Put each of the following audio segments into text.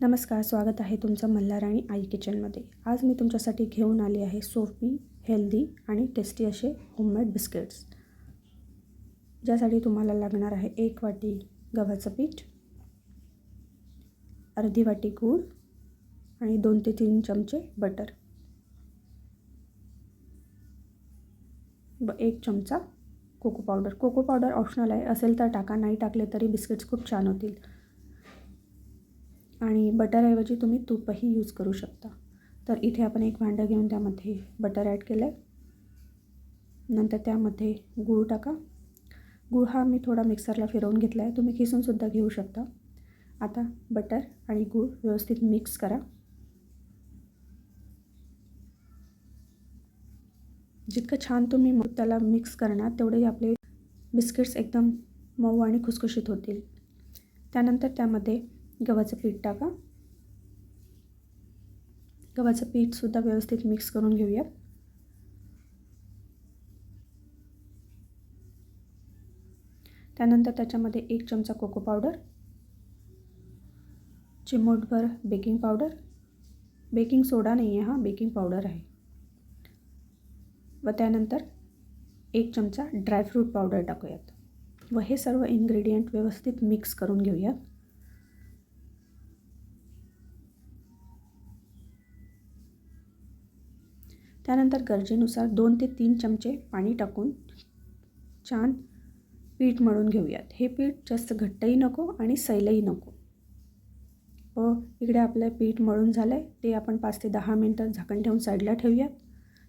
नमस्कार, स्वागत आहे तुमचं मल्हाराणी आई किचनमध्ये। आज मी तुमच्यासाठी घेऊन आली आहे सोपी, हेल्दी आणि टेस्टी असे होममेड बिस्किट्स। ज्यासाठी तुम्हाला लागणार आहे 1 वाटी गव्हाचं पीठ, अर्धी वाटी गूळ आणि 2 ते 3 चमचे बटर व 1 चमचा cocoa powder. Cocoa powder optional आहे, असेल तर टाका, नाही टाकले तरी बिस्किट्स खूप छान होतील। आणि बटरऐवजी तुम्ही तूपही यूज करू शकता। तर इथे आपण एक भांडं घेऊन त्यामध्ये बटर ॲड केलं आहे। नंतर त्यामध्ये गूळ टाका। गूळ हा मी थोडा मिक्सरला फिरवून घेतला आहे, तुम्ही किसूनसुद्धा घेऊ शकता। आता बटर आणि गूळ व्यवस्थित मिक्स करा। जितकं छान तुम्ही त्याला मिक्स करणार तेवढे आपले बिस्किट्स एकदम मऊ आणि खुसखुशीत होतील। त्यानंतर त्यामध्ये गव्हाचं पीठ टाका। गव्हाचं पीठसुद्धा व्यवस्थित मिक्स करून घेऊया। त्यानंतर त्याच्यामध्ये 1 चमचा कोको पावडर, चिमूटभर बेकिंग पावडर, बेकिंग सोडा नाही आहे, हा बेकिंग पावडर आहे, व त्यानंतर 1 चमचा ड्रायफ्रूट पावडर टाकूयात व हे सर्व इन्ग्रेडियंट व्यवस्थित मिक्स करून घेऊयात। त्यानंतर गरजेनुसार 2 ते 3 चमचे पाणी टाकून छान पीठ मळून घेऊयात। हे पीठ जास्त घट्टही नको आणि सैलही नको। व इकडे आपलं पीठ मळून झालं आहे, ते आपण 5 ते 10 मिनटं झाकण ठेवून साईडला ठेवूयात।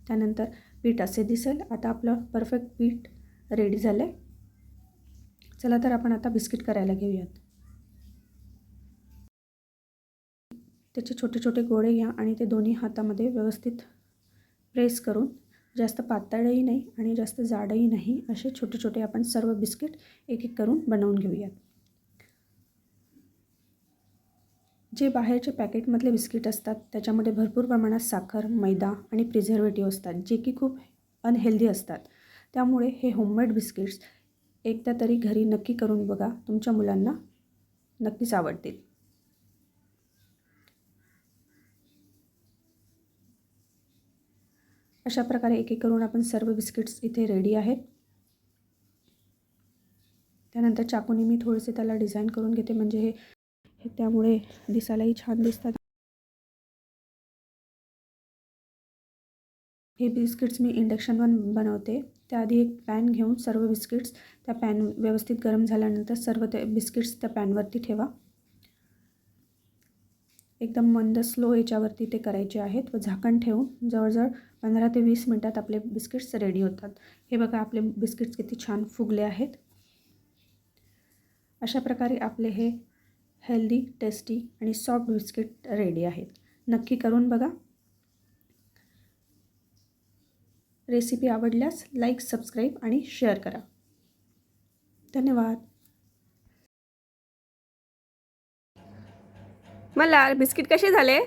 त्यानंतर पीठ असे दिसेल। आता आपलं परफेक्ट पीठ रेडी झालं आहे। चला तर आपण आता बिस्किट करायला घेऊयात। त्याचे छोटे छोटे गोळे घ्या आणि ते दोन्ही हातामध्ये व्यवस्थित प्रेस करून, जास्त पातळही नाही आणि जास्त जाडही नाही, असे छोटे छोटे आपण सर्व बिस्किट एक एक करून बनवून घेऊयात। जे बाहेरचे पॅकेटमधले बिस्किट असतात त्याच्यामध्ये भरपूर प्रमाणात साखर, मैदा आणि प्रिझर्वेटिव्ह असतात, जे की खूप अनहेल्दी असतात। त्यामुळे हे होममेड बिस्किट्स एकदा तरी घरी नक्की करून बघा, तुमच्या मुलांना नक्कीच आवडतील। अशा प्रकारे एक एक करून आपण सर्व बिस्किट्स इथे रेडी आहेत। त्यानंतर चाकूने मी थोडेसे त्याला डिझाईन करून घेते, म्हणजे हे त्यामुळे दिसायलाही छान दिसतात। हे बिस्किट्स मी इंडक्शनवर बनवते। त्याआधी एक पॅन घेऊन सर्व बिस्किट्स त्या पॅन व्यवस्थित गरम झाल्यानंतर सर्व ते बिस्किट्स त्या पॅनवरती ठेवा। एकदम मंद स्लो याच्यावरती ते करायचे आहेत व झाकण ठेवून जवळजवळ 15 ते 20 मिनटात आपले बिस्किट्स रेडी होतात। हे बघा, आपले बिस्किट्स किती छान फुगले आहेत। अशा प्रकारे आपले हे हेल्दी, टेस्टी आणि सॉफ्ट बिस्किट रेडी आहेत। नक्की करून बघा। रेसिपी आवडल्यास लाईक, सबस्क्राईब आणि शेअर करा। धन्यवाद। मल्हार, बिस्किट कसे झाले?